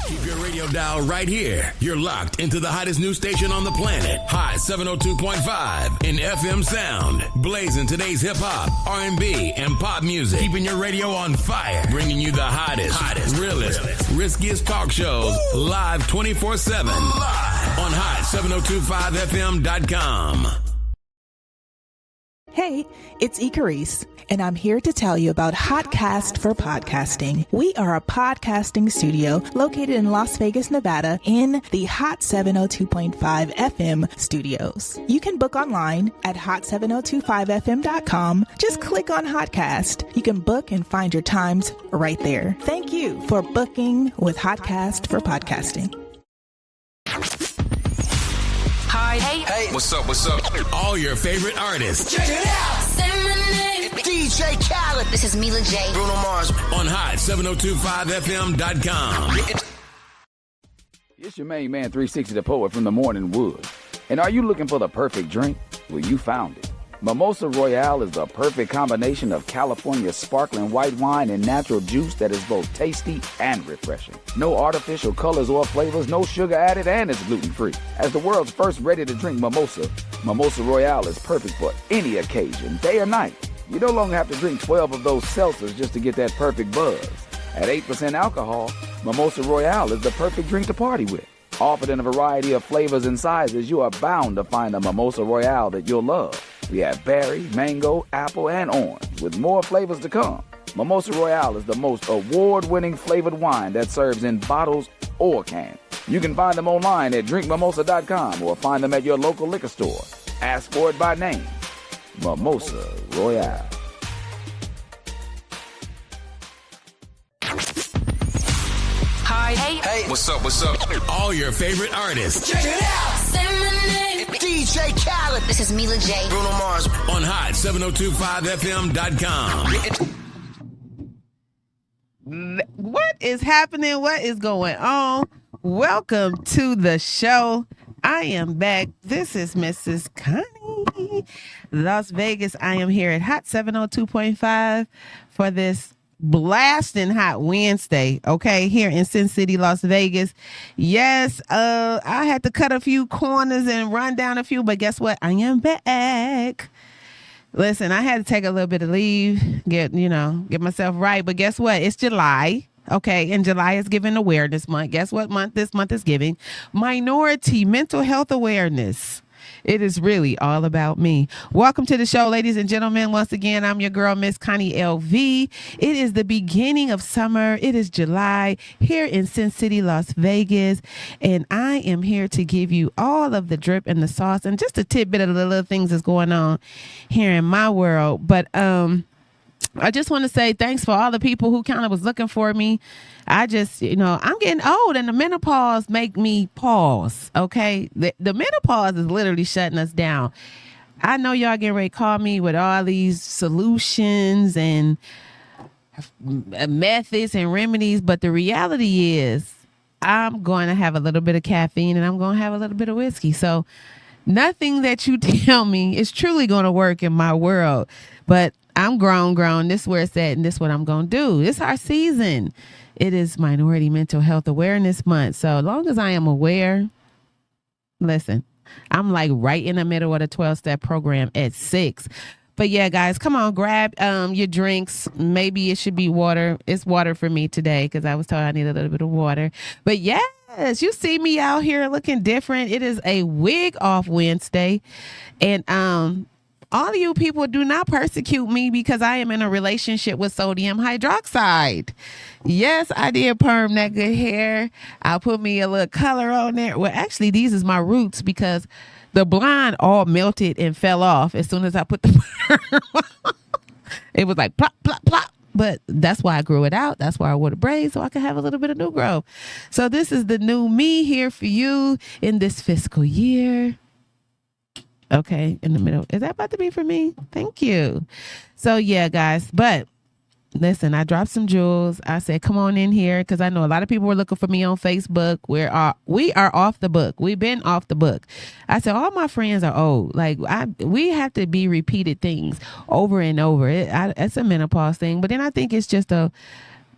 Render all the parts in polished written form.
Keep your radio dial right here. You're locked into the hottest news station on the planet. Hot 702.5 in FM sound. Blazing today's hip-hop, R&B, and pop music. Keeping your radio on fire. Bringing you the hottest, realest, riskiest talk shows live 24/7. Live on hot7025fm.com. Hey, it's Icarice, and I'm here to tell you about Hotcast for Podcasting. We are a podcasting studio located in Las Vegas, Nevada, in the Hot 702.5 FM studios. You can book online at hot7025fm.com. Just click on Hotcast. You can book and find your times right there. Thank you for booking with Hotcast for Podcasting. Hi. Hey. What's up? All your favorite artists. Check it out. Say my name. DJ Khaled. This is Mila J. Bruno Mars. On hot7025fm.com. It's your main man, 360 the Poet from the Morning Wood. And are you looking for the perfect drink? Well, you found it. Mimosa Royale is the perfect combination of California sparkling white wine and natural juice that is both tasty and refreshing. No artificial colors or flavors, no sugar added, and it's gluten-free. As the world's first ready-to-drink mimosa, Mimosa Royale is perfect for any occasion, day or night. You no longer have to drink 12 of those seltzers just to get that perfect buzz. At 8% alcohol, Mimosa Royale is the perfect drink to party with. Offered in a variety of flavors and sizes, you are bound to find a Mimosa Royale that you'll love. We have berry, mango, apple, and orange, with more flavors to come. Mimosa Royale is the most award-winning flavored wine that serves in bottles or cans. You can find them online at drinkmimosa.com or find them at your local liquor store. Ask for it by name. Mimosa Royale. Hi. Hey. What's up? All your favorite artists. Check it out. Say my name. DJ Khaled. This is Mila J. Bruno Mars. On hot7025fm.com. What is happening? What is going on? Welcome to the show. I am back. This is Mrs. Connie, Las Vegas. I am here at Hot 702.5 for this blasting hot Wednesday, okay, here in Sin City, Las Vegas. Yes, I had to cut a few corners and run down a few, but guess what? I am back. Listen, I had to take a little bit of leave, get myself right, but guess what? It's July. Okay, and July is Giving Awareness Month. Guess what month this month is giving? Minority Mental Health Awareness. It is really all about me. Welcome to the show, ladies and gentlemen. Once again, I'm your girl, Miss Connie LV. It is the beginning of summer. It is July here in Sin City, Las Vegas. And I am here to give you all of the drip and the sauce and just a tidbit of the little things that's going on here in my world. But I just want to say thanks for all the people who kind of was looking for me. I just, I'm getting old and the menopause make me pause, okay? The menopause is literally shutting us down. I know y'all getting ready to call me with all these solutions and methods and remedies, but the reality is I'm going to have a little bit of caffeine and I'm going to have a little bit of whiskey. So nothing that you tell me is truly going to work in my world, but I'm grown. This is where it's at, and this is what I'm going to do. It's our season. It is Minority Mental Health Awareness Month. So as long as I am aware, listen, I'm like right in the middle of the 12-step program at 6. But yeah, guys, come on, grab your drinks. Maybe it should be water. It's water for me today because I was told I need a little bit of water. But yes, you see me out here looking different. It is a wig off Wednesday. And all of you people do not persecute me because I am in a relationship with sodium hydroxide. Yes, I did perm that good hair. I'll put me a little color on there. Well, actually, these is my roots because the blonde all melted and fell off as soon as I put the perm on. It was like plop, plop, plop. But that's why I grew it out. That's why I wore the braids so I could have a little bit of new growth. So this is the new me here for you in this fiscal year. Okay, in the middle. Is that about to be for me? Thank you. So, yeah, guys. But listen, I dropped some jewels. I said, come on in here because I know a lot of people were looking for me on Facebook. We are off the book. We've been off the book. I said, all my friends are old. Like, we have to be repeated things over and over. It's a menopause thing. But then I think it's just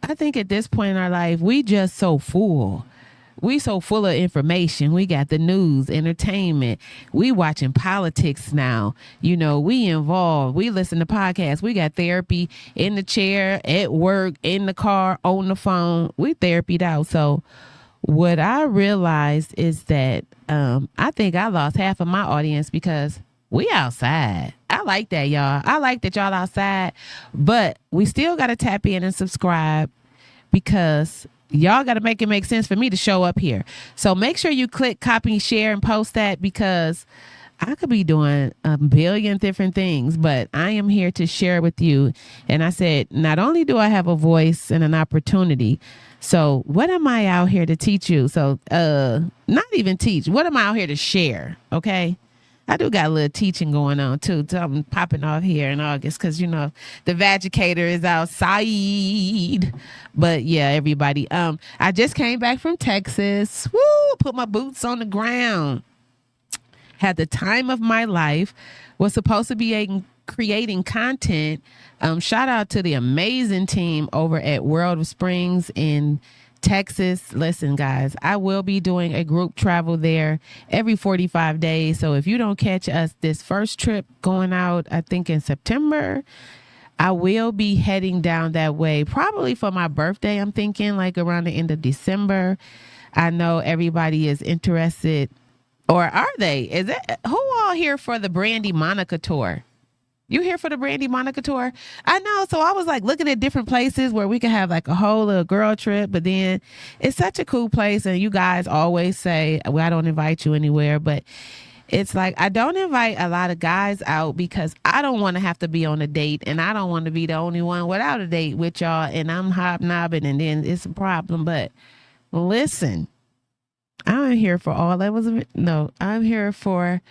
I think at this point in our life, we just so full. We so full of information. We got the news, entertainment. We watching politics now. You know, we involved. We listen to podcasts. We got therapy in the chair, at work, in the car, on the phone. We therapied out. So what I realized is that I think I lost half of my audience because we outside. I like that, y'all. I like that y'all outside. But we still got to tap in and subscribe because y'all got to make it make sense for me to show up here. So make sure you click, copy, share, and post that because I could be doing a billion different things, but I am here to share with you. And I said, not only do I have a voice and an opportunity, so what am I out here to teach you? So not even teach. What am I out here to share? Okay. I do got a little teaching going on too. Something popping off here in August because, you know, the Vagicator is outside. But yeah, everybody. I just came back from Texas. Woo! Put my boots on the ground. Had the time of my life. Was supposed to be creating content. Shout out to the amazing team over at World of Springs in Texas. Listen, guys, I will be doing a group travel there every 45 days. So if you don't catch us this first trip going out, I think in September, I will be heading down that way probably for my birthday. I'm thinking like around the end of December. I know everybody is interested, or are they? Is it who all here for the Brandy Monica tour? You here for the Brandy Monica tour? I know. So I was like looking at different places where we could have like a whole little girl trip, but then it's such a cool place. And you guys always say, well, I don't invite you anywhere, but it's like, I don't invite a lot of guys out because I don't want to have to be on a date and I don't want to be the only one without a date with y'all. And I'm hobnobbing and then it's a problem. But listen, I'm here for all that was, no, I'm here for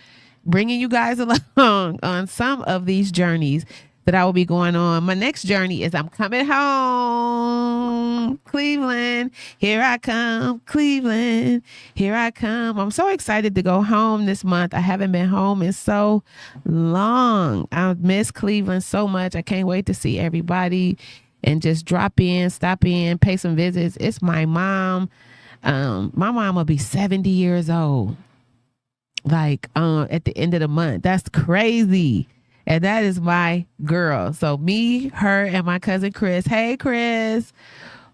bringing you guys along on some of these journeys that I will be going on. My next journey is I'm coming home, Cleveland. Here I come, Cleveland. Here I come. I'm so excited to go home this month. I haven't been home in so long. I miss Cleveland so much. I can't wait to see everybody and just drop in, stop in, pay some visits. It's my mom. My mom will be 70 years old. Like at the end of the month. That's crazy. And that is my girl. So me, her, and my cousin Chris. Hey, Chris.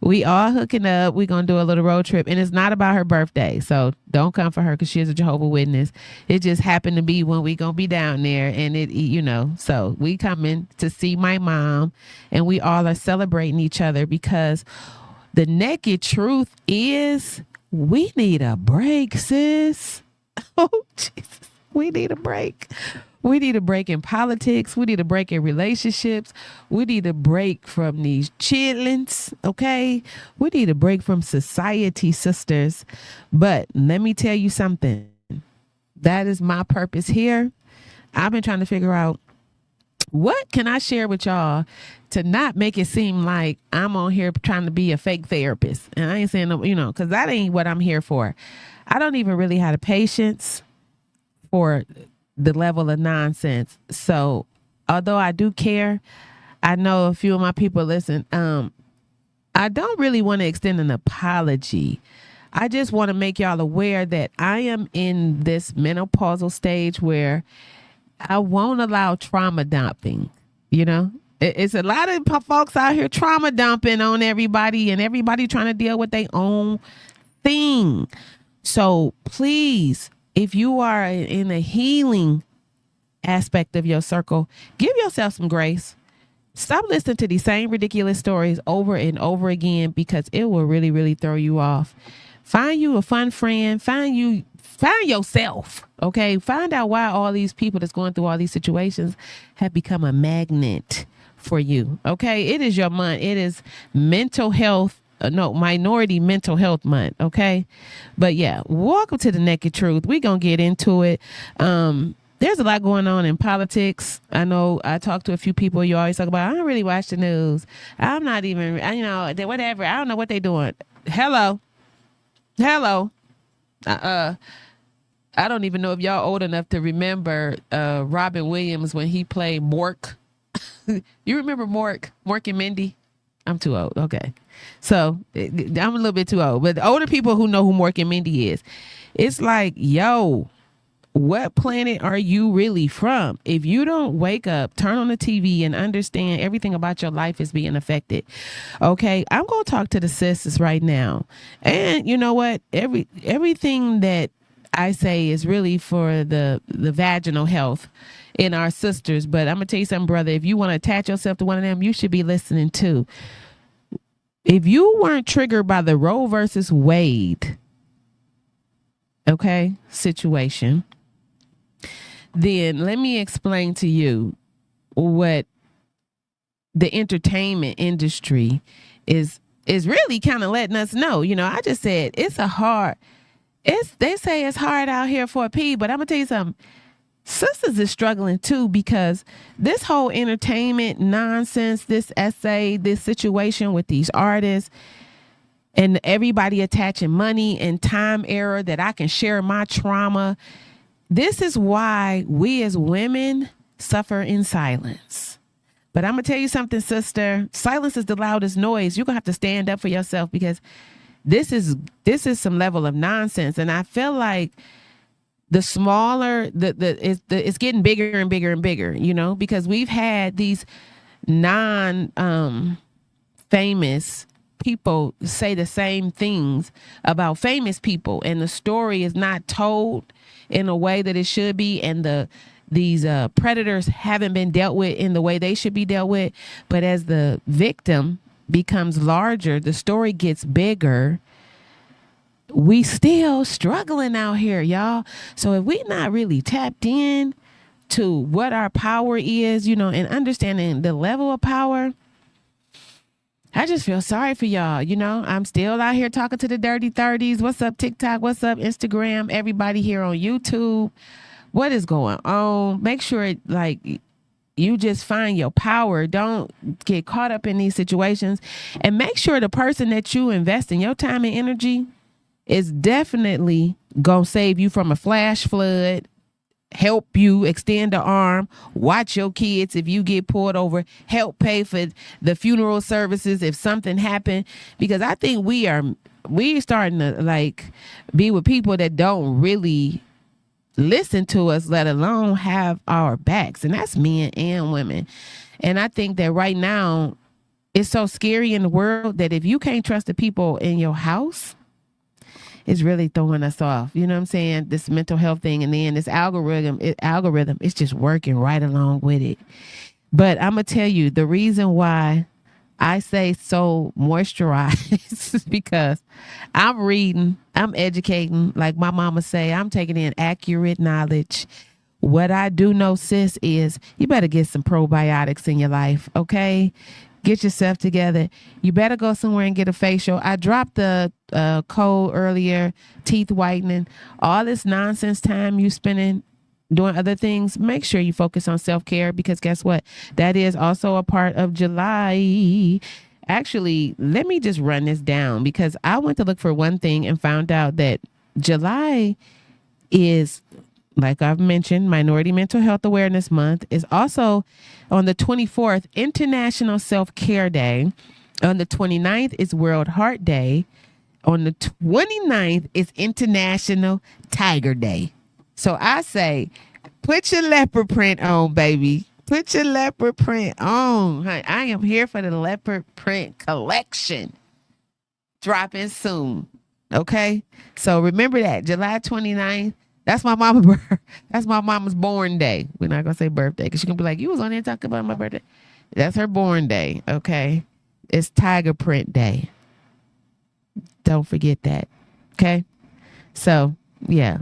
We all hooking up. We're going to do a little road trip. And it's not about her birthday. So don't come for her because she is a Jehovah's Witness. It just happened to be when we going to be down there. And it, you know, so we coming to see my mom. And we all are celebrating each other because the naked truth is we need a break, sis. Oh, Jesus. We need a break. We need a break in politics. We need a break in relationships. We need a break from these chitlins, okay? We need a break from society, sisters. But let me tell you something. That is my purpose here. I've been trying to figure out what can I share with y'all to not make it seem like I'm on here trying to be a fake therapist. And I ain't saying, you know, because that ain't what I'm here for. I don't even really have the patience for the level of nonsense. So although I do care, I know a few of my people listen. I don't really want to extend an apology. I just want to make y'all aware that I am in this menopausal stage where I won't allow trauma dumping. You know, it's a lot of folks out here trauma dumping on everybody and everybody trying to deal with their own thing. So please, if you are in a healing aspect of your circle, give yourself some grace. Stop listening to these same ridiculous stories over and over again because it will really, really throw you off. Find you a fun friend. Find yourself. Okay. Find out why all these people that's going through all these situations have become a magnet for you. Okay. It is your month. It is mental health. Minority Mental Health Month, okay? But yeah, welcome to the Naked Truth. We're going to get into it. There's a lot going on in politics. I know I talked to a few people. You always talk about, I don't really watch the news. I'm not even, you know, whatever. I don't know what they're doing. Hello. I don't even know if y'all old enough to remember Robin Williams when he played Mork. You remember Mork and Mindy? I'm too old. Okay. So I'm a little bit too old. But the older people who know who Mork and Mindy is, it's like, yo, what planet are you really from? If you don't wake up, turn on the TV, and understand everything about your life is being affected. Okay, I'm going to talk to the sisters right now. And you know what? Everything that I say is really for the vaginal health in our sisters. But I'm going to tell you something, brother. If you want to attach yourself to one of them, you should be listening too. If you weren't triggered by the Roe versus Wade, okay, situation, then let me explain to you what the entertainment industry is really kind of letting us know. You know, I just said they say it's hard out here for a P, but I'm gonna tell you something. Sisters is struggling too, because this whole entertainment nonsense, this essay, this situation with these artists, and everybody attaching money and time error that I can share my trauma. This is why we as women suffer in silence. But I'm going to tell you something, sister. Silence is the loudest noise. You're going to have to stand up for yourself, because this is some level of nonsense. And I feel like the smaller, it's getting bigger and bigger and bigger, you know, because we've had these famous people say the same things about famous people, and the story is not told in a way that it should be, and these predators haven't been dealt with in the way they should be dealt with. But as the victim becomes larger, the story gets bigger. We still struggling out here, y'all. So if we not really tapped in to what our power is, you know, and understanding the level of power, I just feel sorry for y'all. You know, I'm still out here talking to the dirty 30s. What's up, TikTok? What's up, Instagram? Everybody here on YouTube. What is going on? Make sure, like, you just find your power. Don't get caught up in these situations. And make sure the person that you invest in your time and energy is definitely going to save you from a flash flood, help you extend the arm, watch your kids if you get pulled over, help pay for the funeral services if something happened. Because I think we're starting to like be with people that don't really listen to us, let alone have our backs. And that's men and women. And I think that right now it's so scary in the world that if you can't trust the people in your house, it's really throwing us off. You know what I'm saying? This mental health thing. And then this algorithm, it's just working right along with it. But I'm going to tell you the reason why I say so moisturized is because I'm reading, I'm educating. Like my mama say, I'm taking in accurate knowledge. What I do know, sis, is you better get some probiotics in your life, okay? Get yourself together. You better go somewhere and get a facial. I dropped the code earlier, teeth whitening. All this nonsense time you spending doing other things, make sure you focus on self-care, because guess what? That is also a part of July. Actually, let me just run this down, because I went to look for one thing and found out that July is, like I've mentioned, Minority Mental Health Awareness Month. Is also on the 24th, International Self-Care Day. On the 29th is World Heart Day. On the 29th is International Tiger Day. So I say, put your leopard print on, baby. Put your leopard print on. I am here for the leopard print collection. Dropping soon. Okay? So remember that. July 29th. That's my mama's born day. We're not going to say birthday, because she's going to be like, you was on there talking about my birthday. That's her born day, okay? It's Tiger Print Day. Don't forget that, okay? So, yeah.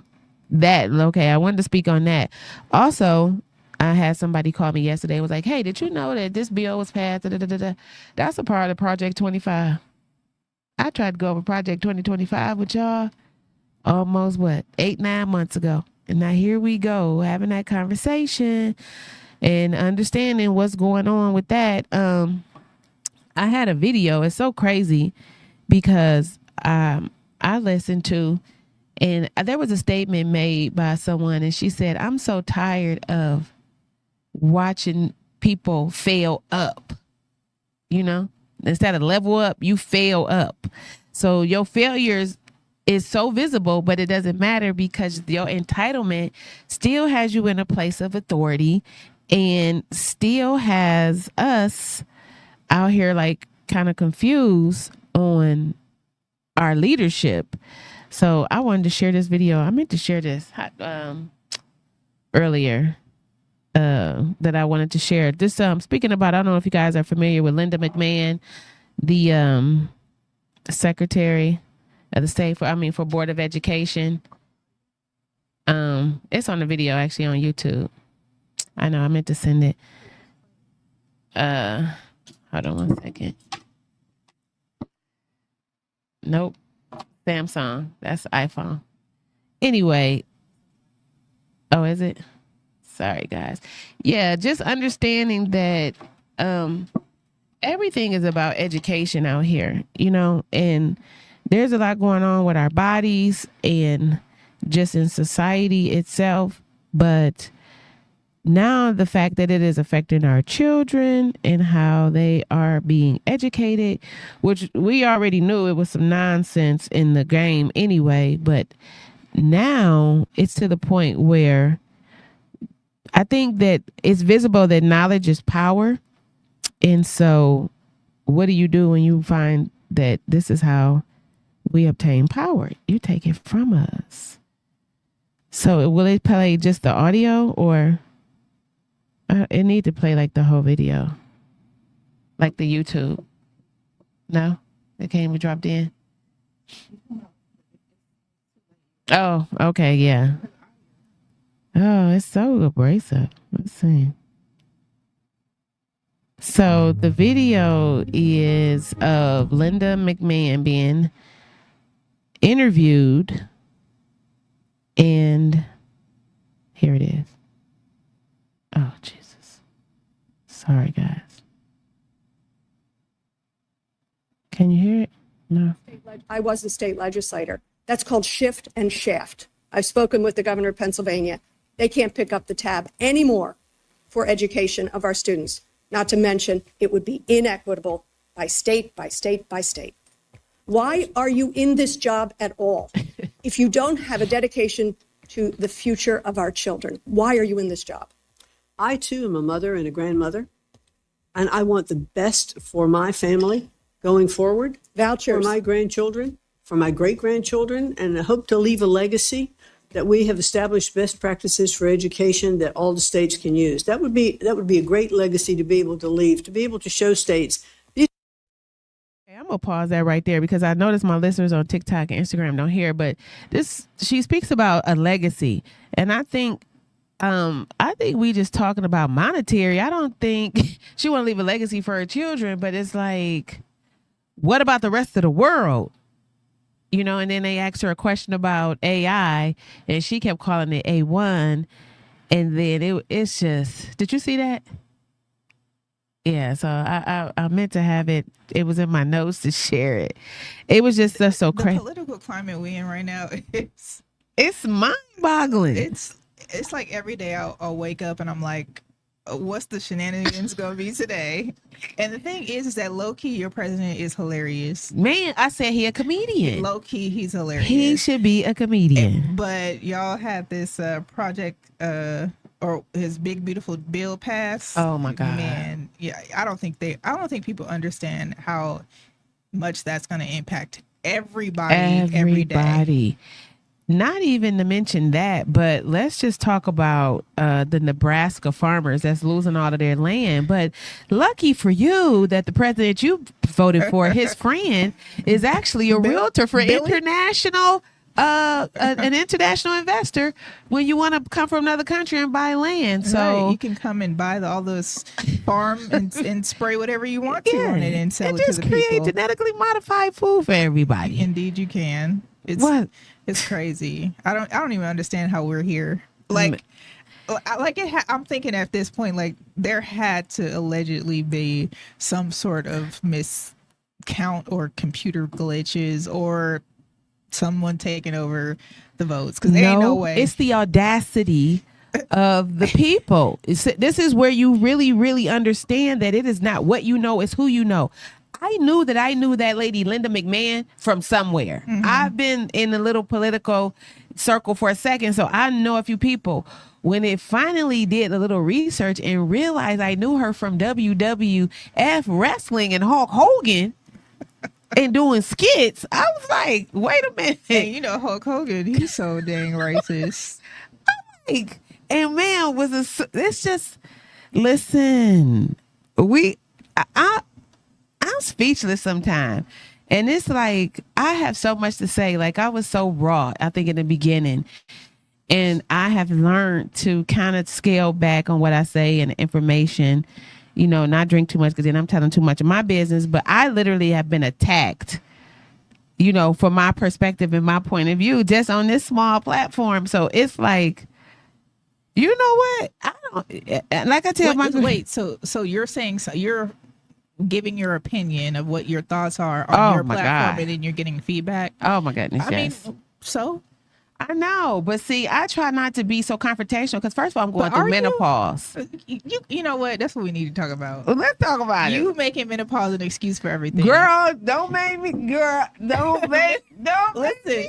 I wanted to speak on that. Also, I had somebody call me yesterday and was like, hey, did you know that this bill was passed? That's a part of Project 25. I tried to go over Project 2025 with y'all. Almost 8-9 months ago. And now here we go, having that conversation and understanding what's going on with that. I had a video. It's so crazy because I listened to, and there was a statement made by someone, and she said, I'm so tired of watching people fail up. You know, instead of level up, you fail up. So your failures is so visible, but it doesn't matter because your entitlement still has you in a place of authority and still has us out here like kind of confused on our leadership. So I wanted to share this video. I meant to share this earlier that I wanted to share. This speaking about, I don't know if you guys are familiar with Linda McMahon, the secretary of the state for Board of Education. It's on the video actually on YouTube. I know I meant to send it. Hold on one second. Nope. Samsung. That's iPhone. Anyway. Oh, is it? Sorry, guys. Yeah, just understanding that everything is about education out here, and there's a lot going on with our bodies and just in society itself. But now the fact that it is affecting our children and how they are being educated, which we already knew it was some nonsense in the game anyway, but now it's to the point where I think that it's visible that knowledge is power. And so what do you do when you find that this is how we obtain power? You take it from us. So will it play just the audio or it need to play like the whole video? Like the YouTube? No? It can't be dropped in? Oh, okay, yeah. Oh, it's so abrasive. Let's see. So the video is of Linda McMahon being interviewed, and here it is. Oh, Jesus. Sorry, guys. Can you hear it? No. I was a state legislator. That's called shift and shaft. I've spoken with the governor of Pennsylvania. They can't pick up the tab anymore for education of our students. Not to mention, it would be inequitable by state, by state, by state. Why are you in this job at all? If you don't have a dedication to the future of our children, why are you in this job? I, too, am a mother and a grandmother, and I want the best for my family going forward. Vouchers. For my grandchildren, for my great-grandchildren, and I hope to leave a legacy that we have established best practices for education that all the states can use. That would be a great legacy to be able to leave, to be able to show states. I'm gonna pause that right there because I noticed my listeners on TikTok and Instagram don't hear, but she speaks about a legacy, and I think we just talking about monetary. I don't think she want to leave a legacy for her children, but it's like, what about the rest of the world? And then they asked her a question about AI, and she kept calling it A1, and then it's just, did you see that? Yeah, so I meant to have it. It was in my notes to share it. It was just so crazy. The political climate we're in right now, it's mind-boggling. It's like every day I'll wake up and I'm like, what's the shenanigans gonna be today? And the thing is that low-key, your president is hilarious. Man, I said he a comedian. Low-key, he's hilarious. He should be a comedian. But y'all had this project or his big beautiful bill pass. Oh my God. Man, yeah, I don't think people understand how much that's gonna impact everybody every day. Not even to mention that, but let's just talk about the Nebraska farmers that's losing all of their land. But lucky for you that the president you voted for, his friend, is actually a realtor for international, an international investor when you want to come from another country and buy land. So right. You can come and buy all those farm and spray whatever you want to on it and sell it to the people. Just create genetically modified food for everybody. Indeed, you can. It's crazy. I don't even understand how we're here. I'm thinking at this point, like there had to allegedly be some sort of miscount or computer glitches or someone taking over the votes because there ain't no way. It's the audacity of the people. This is where you really, really understand that it is not what you know, it's who you know. I knew that lady Linda McMahon from somewhere. I've been in a little political circle for a second, so I know a few people. When it finally did a little research and realized I knew her from WWF wrestling and Hulk Hogan and doing skits, I was like, wait a minute. Hey, you know Hulk Hogan, he's so dang racist. Like, and man, it's just, listen, I'm speechless sometimes. And it's like, I have so much to say. Like, I was so raw, I think, in the beginning. And I have learned to kind of scale back on what I say and information, not drink too much because then I'm telling too much of my business. But I literally have been attacked, from my perspective and my point of view just on this small platform. So it's like, you know what? I don't, like I tell wait, so you're saying, so you're giving your opinion of what your thoughts are on your platform, and then you're getting feedback. Oh my goodness. I mean, so I know, but see, I try not to be so confrontational because first of all, I'm going through menopause. You know what? That's what we need to talk about. Well, let's talk about it. You making menopause an excuse for everything. Girl, don't make me, don't listen.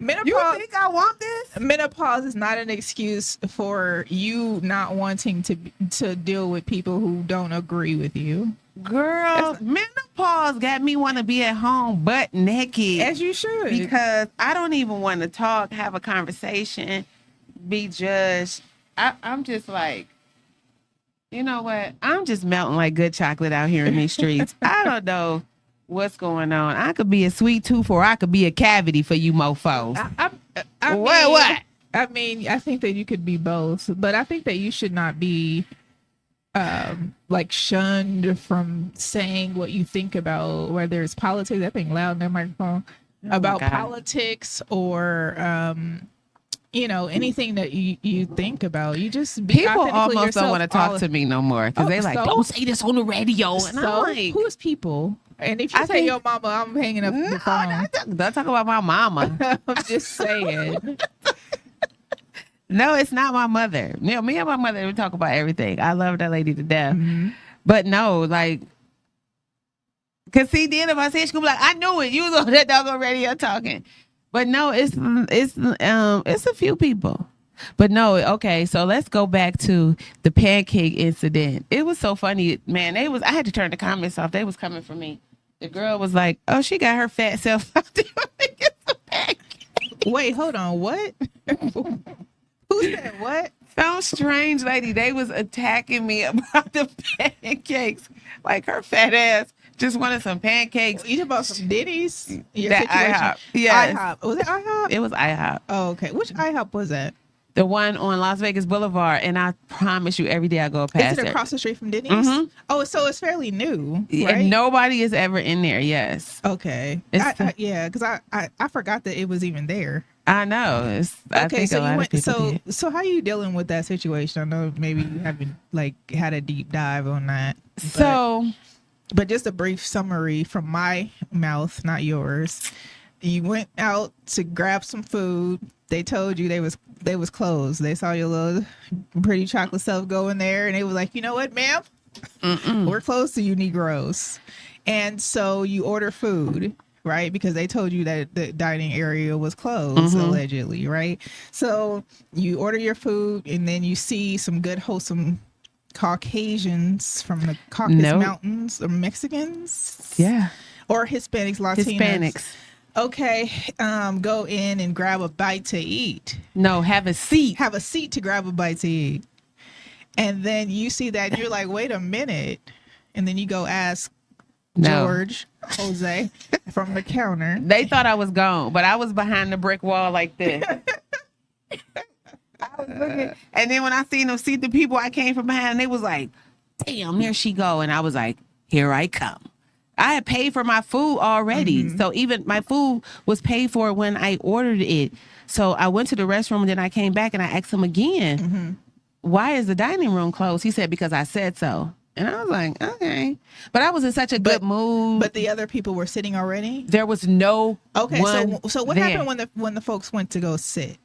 Menopause, you think I want this? Menopause is not an excuse for you not wanting to deal with people who don't agree with you. Girl, menopause got me want to be at home butt naked. As you should. Because I don't even want to talk, have a conversation, be judged. I'm just like, you know what? I'm just melting like good chocolate out here in these streets. I don't know what's going on. I could be a sweet tooth or I could be a cavity for you mofos. What? I mean, I think that you could be both, but I think that you should not be like shunned from saying what you think about, whether it's politics, that thing loud in their microphone, about politics or anything that you think about. You just be people almost yourself. Don't want to talk to me no more because they like, don't say this on the radio. And I'm like, who is people? And if you say your mama, I'm hanging up the phone. Don't talk about my mama. I'm just saying. No, it's not my mother. Me and my mother, we talk about everything. I love that lady to death. But no, like, cause see, then if I say, she gonna be like, I knew it. You was on that doggone radio talking. But no, it's a few people. But no, okay. So let's go back to the pancake incident. It was so funny, man. I had to turn the comments off. They was coming for me. The girl was like, "Oh, she got her fat self out there to get some pancakes." Wait, hold on. What? Who said what? Some strange lady. They was attacking me about the pancakes. Like her fat ass just wanted some pancakes. You talking about some Denny's? That IHOP. Yes. IHOP. Was it IHOP? It was IHOP. Oh, okay. Which IHOP was that? The one on Las Vegas Boulevard, and I promise you, every day I go past it. Is it across the street from Denny's? Oh, so it's fairly new, right? And nobody is ever in there. Yes. Okay. Yeah, because I forgot that it was even there. I know. I think so a lot of people did. So how are you dealing with that situation? I know maybe you haven't had a deep dive on that. But just a brief summary from my mouth, not yours. You went out to grab some food. They told you they was closed. They saw your little pretty chocolate self go in there, and they was like, you know what, ma'am? We're closed to you Negroes. And so you order food, right? Because they told you that the dining area was closed, allegedly, right? So you order your food, and then you see some good, wholesome Caucasians from the Caucasus Mountains, or Mexicans, or Hispanics, Latinos. Hispanics. Okay, go in and grab a bite to eat. No, have a seat. Have a seat to grab a bite to eat. And then you see that, and you're like, wait a minute. And then you go ask Jose from the counter. They thought I was gone, but I was behind the brick wall like this. I was looking, and then when I seen them see the people I came from behind, they was like, damn, there she go. And I was like, here I come. I had paid for my food already. So even my food was paid for when I ordered it. So I went to the restroom, and then I came back and I asked him again, why is the dining room closed? He said, because I said so. And I was like, okay. But I was in such a good mood. But the other people were sitting already? There was no Okay, one so what there. happened when the folks went to go sit?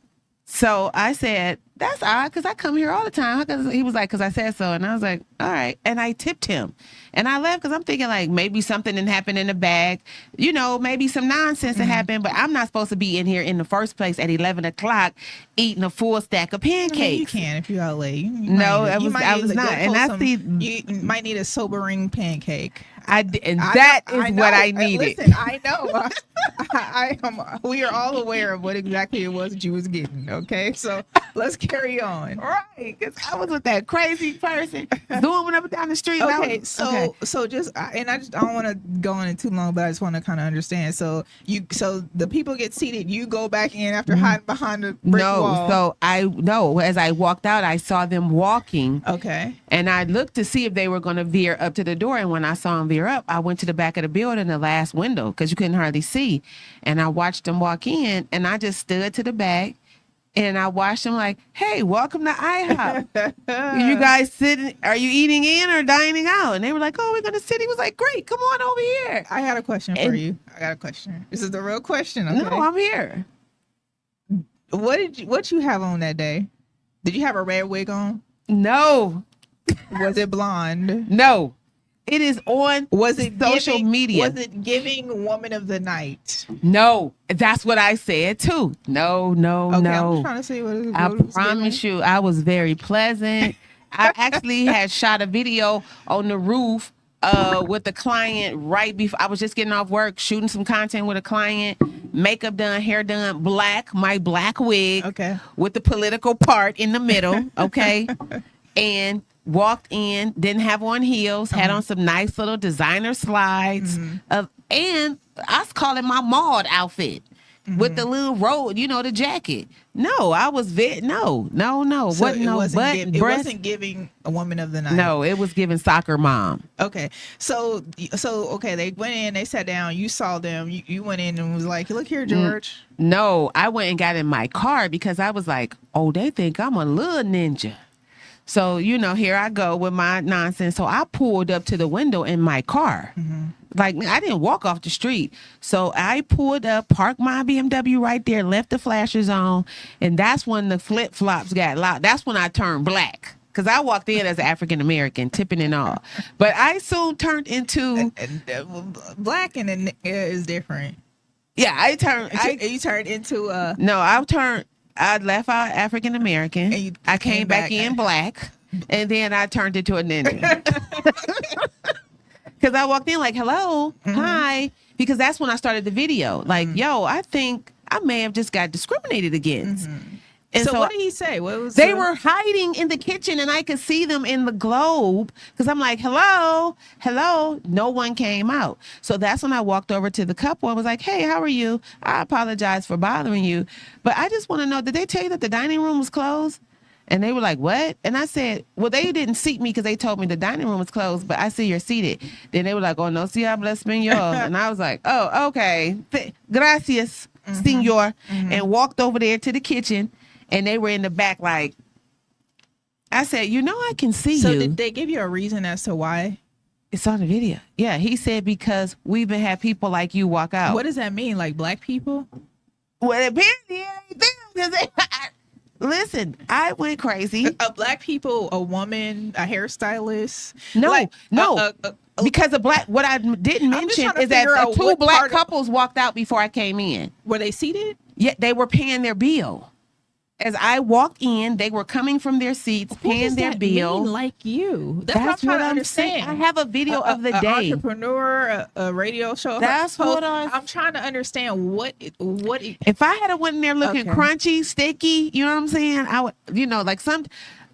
So I said, that's odd because I come here all the time. He was like, because I said so. And I was like, all right. And I tipped him. And I left because I'm thinking like maybe something didn't happen in the bag. You know, maybe some nonsense that happened. But I'm not supposed to be in here in the first place at 11 o'clock eating a full stack of pancakes. I mean, you can if you're out late. I was not. And I see. You might need a sobering pancake. That is what I needed. Listen, I know. I am. We are all aware of what exactly it was that you was getting. Okay, so let's carry on. Right, because I was with that crazy person zooming up and down the street. Okay, so just and I don't want to go on it too long, but I just want to kind of understand. So the people get seated. You go back in after hiding behind the brick wall. As I walked out, I saw them walking. Okay, and I looked to see if they were going to veer up to the door, and when I saw them veer up, I went to the back of the building, the last window, because you couldn't hardly see. And I watched them walk in, and I just stood to the back, and I watched them like, hey, welcome to IHOP. You guys sitting, are you eating in or dining out? And they were like, oh, we're going to sit. He was like, great, come on over here. I had a question for you. I got a question. This is the real question, okay? No, I'm here. What you have on that day? Did you have a red wig on? No. Was it blonde? No. It is on social media. Was it giving woman of the night? No, that's what I said too. No. Okay, I'm just trying to see what it was. I promise you, I was very pleasant. I actually had shot a video on the roof with the client right before I was just getting off work, shooting some content with a client, makeup done, hair done, my black wig, okay, with the political part in the middle, okay, and walked in, didn't have on heels, had on some nice little designer slides, and I was calling my Maud outfit with the little robe, the jacket. No, I was no. So it wasn't giving a woman of the night. No, it was giving soccer mom. Okay, so okay, they went in, they sat down, you saw them, you went in and was like, look here, George. No, I went and got in my car because I was like, oh, they think I'm a little ninja. So, here I go with my nonsense. So I pulled up to the window in my car. Like, I didn't walk off the street. So I pulled up, parked my BMW right there, left the flashers on. And that's when the flip-flops got loud. That's when I turned black. Because I walked in as an African-American, tipping and all. But I soon turned into... Black and is different. Yeah, you turned into... No, I left out African American. I came back in black, and then I turned into a ninja. Because I walked in like, hello, hi. Because that's when I started the video. Like, yo, I think I may have just got discriminated against. And so what did he say? What was they were hiding in the kitchen, and I could see them in the globe because I'm like, hello. No one came out. So that's when I walked over to the couple and was like, hey, how are you? I apologize for bothering you, but I just want to know, did they tell you that the dining room was closed? And they were like, what? And I said, well, they didn't seat me because they told me the dining room was closed, but I see you're seated. Then they were like, oh, no, si habla español. And I was like, oh, okay. Gracias, señor. And walked over there to the kitchen. And they were in the back like, I said, I can see you. So did they give you a reason as to why? It's on the video. Yeah, he said because we've been had people like you walk out. What does that mean? Like black people? Well, apparently everything. Listen, I went crazy. Black people, a woman, a hairstylist? No. Because of black, what I didn't mention is that two black couples walked out before I came in. Were they seated? Yeah, they were paying their bill. As I walked in, they were coming from their seats, paying their bill. Mean like you? That's what I'm trying to understand. I have a video of the day. Entrepreneur, a radio show. That's what I'm trying to understand. What? If I had went in there looking crunchy, sticky, you know what I'm saying? I would,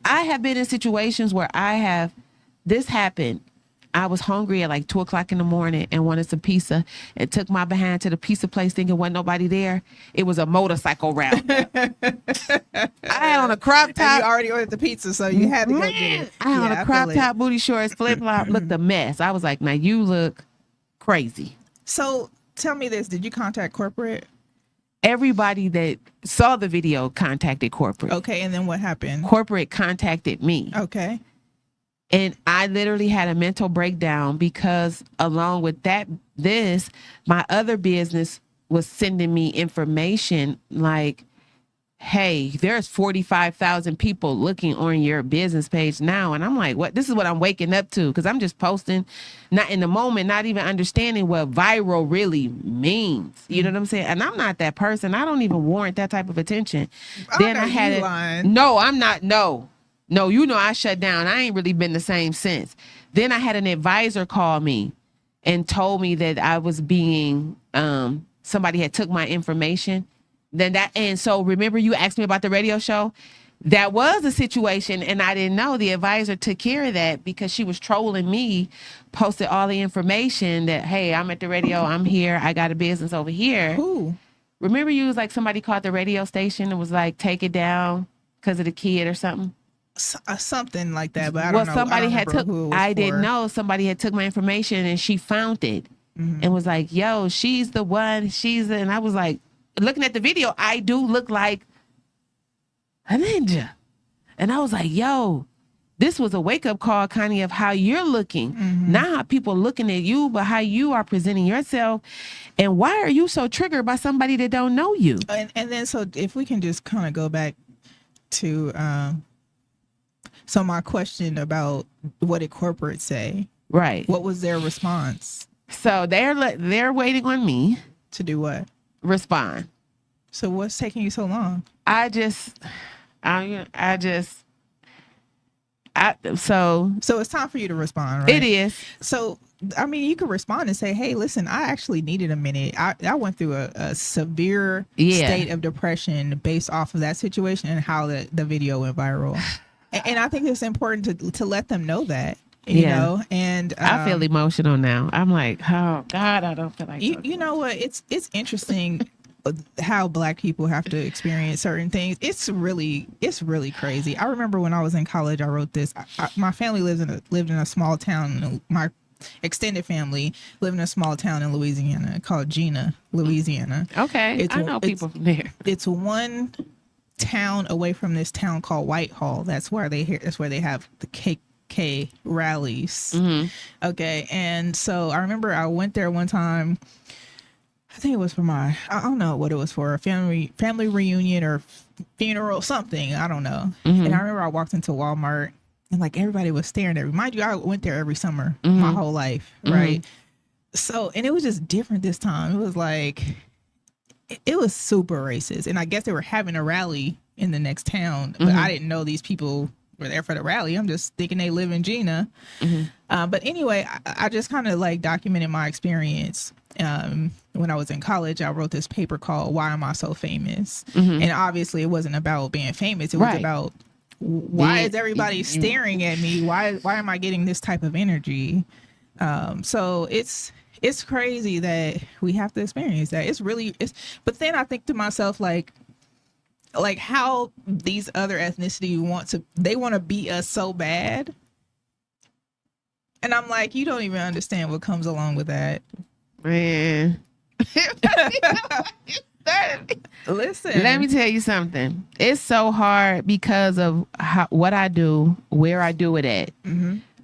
I have been in situations where this happened. I was hungry at like 2:00 in the morning and wanted some pizza and took my behind to the pizza place thinking wasn't nobody there. It was a motorcycle route. I had on a crop top. And you already ordered the pizza, so you had to go get it. I had on a crop top, booty shorts, flip flop, looked a mess. I was like, now you look crazy. So tell me this, did you contact corporate? Everybody that saw the video contacted corporate. Okay, and then what happened? Corporate contacted me. Okay. And I literally had a mental breakdown because along with my other business was sending me information like, hey, there's 45,000 people looking on your business page now. And I'm like, what? This is what I'm waking up to, because I'm just posting, not in the moment, not even understanding what viral really means. You know what I'm saying? And I'm not that person. I don't even warrant that type of attention. Then I had it. No, I'm not. No, you know, I shut down. I ain't really been the same since. Then I had an advisor call me and told me that I was being, somebody had took my information. And so remember you asked me about the radio show? That was a situation, and I didn't know. The advisor took care of that because she was trolling me, posted all the information that, hey, I'm at the radio, I'm here, I got a business over here. Who? Remember you was like, somebody called the radio station and was like, take it down because of the kid or something? Something like that, but I don't know. Somebody had took, I didn't know, somebody had took my information and she found it and was like, yo, she's the one, and I was like, looking at the video, I do look like a ninja. And I was like, yo, this was a wake-up call, Connie, of how you're looking. Not how people are looking at you, but how you are presenting yourself. And why are you so triggered by somebody that don't know you? And then, so if we can just kind of go back to so my question about what did corporate say? Right. What was their response? So they're waiting on me. To do what? Respond. So what's taking you so long? So it's time for you to respond, right? It is. So, I mean, you could respond and say, hey, listen, I actually needed a minute. I went through a severe state of depression based off of that situation and how the video went viral. And I think it's important to let them know that. You know, and I feel emotional now. I'm like, oh God, I don't feel like you know what? It's interesting how Black people have to experience certain things. It's really crazy. I remember when I was in college, I wrote this. My family lived in a small town. My extended family lived in a small town in Louisiana called Gina, Louisiana. Okay, I know people from there. It's one town away from this town called Whitehall. That's where they have the KKK rallies. Okay, and so I remember I went there one time. I think it was for I don't know what it was for, a family reunion or funeral, something, I don't know. And I remember I walked into Walmart and like everybody was staring at me. Mind you, I went there every summer my whole life, right? So, and it was just different this time. It was like, it was super racist. And I guess they were having a rally in the next town, but I didn't know these people were there for the rally. I'm just thinking they live in Gina. But anyway, I just kind of like documented my experience. When I was in college, I wrote this paper called Why Am I So Famous? And obviously it wasn't about being famous. It was about why is everybody staring at me? Why am I getting this type of energy? So it's crazy that we have to experience that. But then I think to myself, like how these other ethnicities want to beat us so bad. And I'm like, you don't even understand what comes along with that. Man. Listen, let me tell you something. It's so hard because of what I do, where I do it at.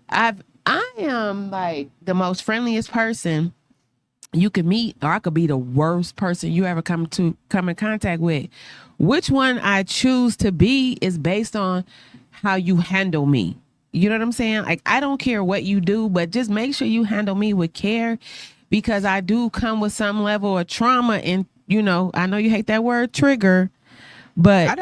I am like the most friendliest person you could meet, or I could be the worst person you ever come in contact with. Which one I choose to be is based on how you handle me. You know what I'm saying? Like, I don't care what you do, but just make sure you handle me with care, because I do come with some level of trauma. And, you know, I know you hate that word trigger, but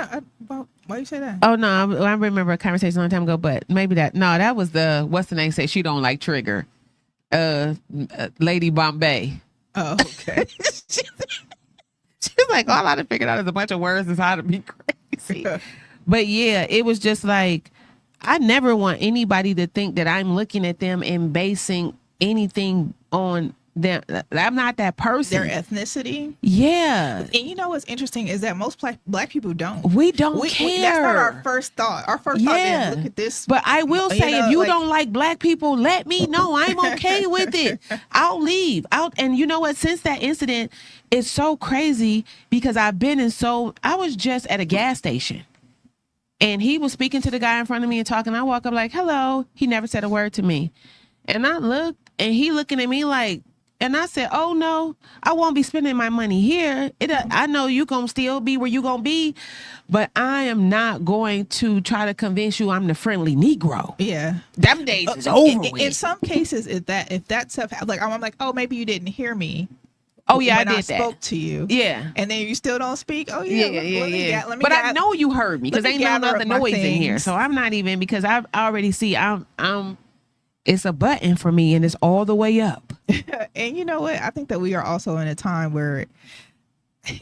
why you say that? Oh, no, I remember a conversation a long time ago, but maybe that was what's the name? Say she don't like trigger. Lady Bombay. Oh, okay. She's like, all I done figured out is a bunch of words is how to be crazy. But yeah, it was just like, I never want anybody to think that I'm looking at them and basing anything on them. I'm not that person. Their ethnicity. Yeah. And you know what's interesting is that most black people don't. We don't care. That's not our first thought. Our first thought is, look at this. But I will say, if you don't like Black people, let me know. I'm okay with it. I'll leave. And you know what? Since that incident, it's so crazy because I was just at a gas station. And he was speaking to the guy in front of me and talking. I walk up like, hello. He never said a word to me. And I looked, and he looking at me like, And I said, oh no, I won't be spending my money here. I know you going to still be where you going to be, but I am not going to try to convince you I'm the friendly Negro. Yeah. Them days is over with. In some cases, if that stuff, like, I'm like, oh, maybe you didn't hear me. Oh yeah, when I did that. Spoke to you. Yeah. And then you still don't speak. Oh yeah. Let me but I know you heard me because ain't no other noise in here. So I'm not even, because I already see I'm it's a button for me and it's all the way up. And you know what? I think that we are also in a time where,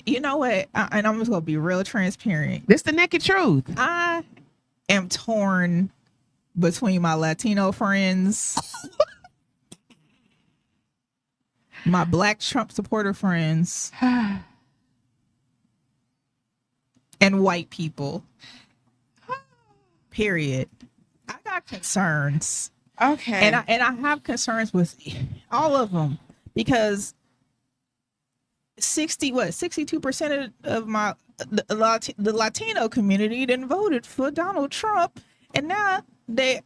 you know what? And I'm just going to be real transparent. This the naked truth. I am torn between my Latino friends, my Black Trump supporter friends, and white people. Period. I got concerns. Okay. And I have concerns with all of them because 62% of the Latino community then voted for Donald Trump, and now the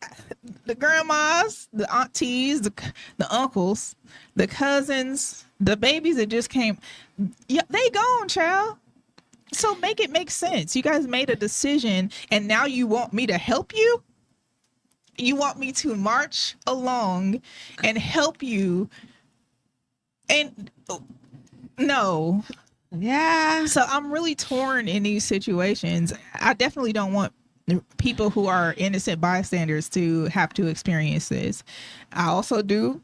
grandmas, the aunties, the uncles, the cousins, the babies that just came, yeah, they gone, child. So make it make sense. You guys made a decision, and now you want me to help you? You want me to march along and help you? And no. Yeah. So I'm really torn in these situations. I definitely don't want people who are innocent bystanders to have to experience this. I also do